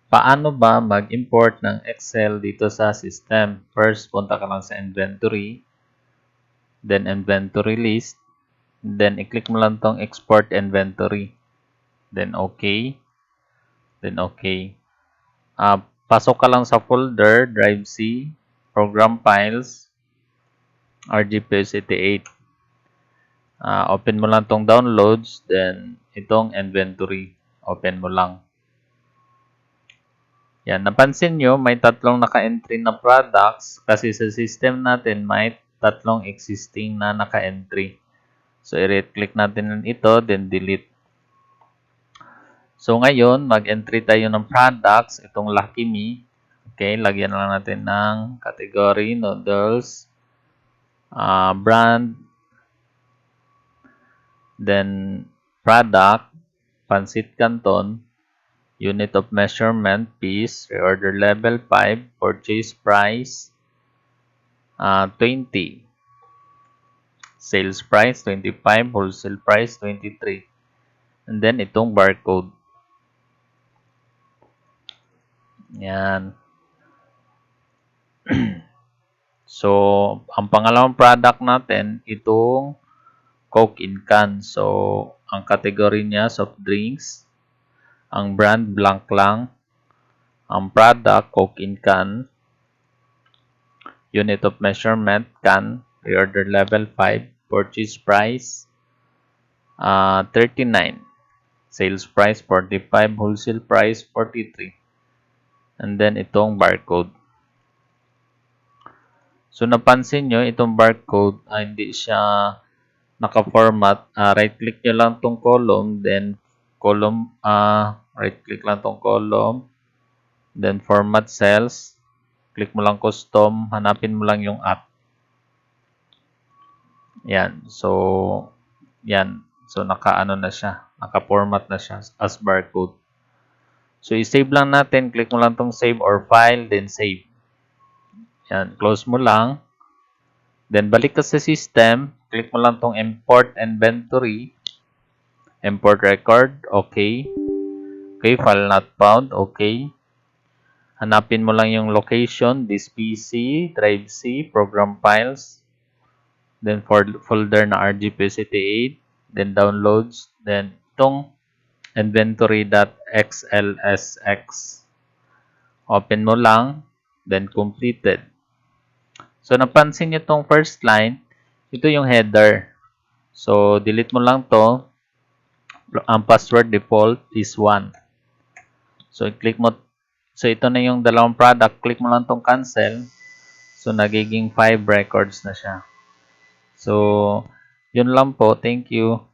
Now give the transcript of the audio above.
Paano ba mag-import ng Excel dito sa system? First, punta ka lang sa inventory, then inventory list, then i-click mo lang tong export inventory. Then okay. Then okay. Pasok ka lang sa folder, drive C, program files, RGPCT8. Open mo lang tong downloads, then itong inventory. Open mo lang. Yan, napansin nyo, may tatlong naka-entry na products kasi sa system natin may tatlong existing na naka-entry. So, i-right click natin ito, then delete. So, ngayon, mag-entry tayo ng products, itong Lucky Me. Okay, lagyan lang natin ng category, noodles, brand, then product, Pansit Canton, unit of measurement, piece, reorder level 5, purchase price, 20. Sales price, 25. Wholesale price, 23. And then, itong barcode. Yan. So, ang pangalawang product natin, itong Coke in can. So, ang category niya, soft drinks. Ang brand, blank lang. Ang product, Coke in can. Unit of measurement, can. Reorder level 5. Purchase price, 39. Sales price, 45. Wholesale price, 43. And then, itong barcode. So, napansin nyo, itong barcode, hindi siya naka-format. Right-click nyo lang tong column, then column, right-click lang tong column, then format cells, click mo lang custom, hanapin mo lang yung app. Yan. So, yan. So, naka-ano na siya, naka-format na siya as barcode. So, i-save lang natin, click mo lang tong save or file, then save. Yan. Close mo lang. Then, balik ka sa system. Click mo lang tong import inventory. Import record. Okay. Okay. File not found. Okay. Hanapin mo lang yung location. This PC, drive C, program files. Then, folder na RGPCT8. Then, downloads. Then, itong inventory.xlsx. Open mo lang. Then, completed. So, napansin nyo itong first line, ito yung header. So, delete mo lang to. Ang password default is 1. So, click mo. So, ito na yung dalawang product. Click mo lang tong cancel. So, nagiging 5 records na siya. So, yun lang po. Thank you.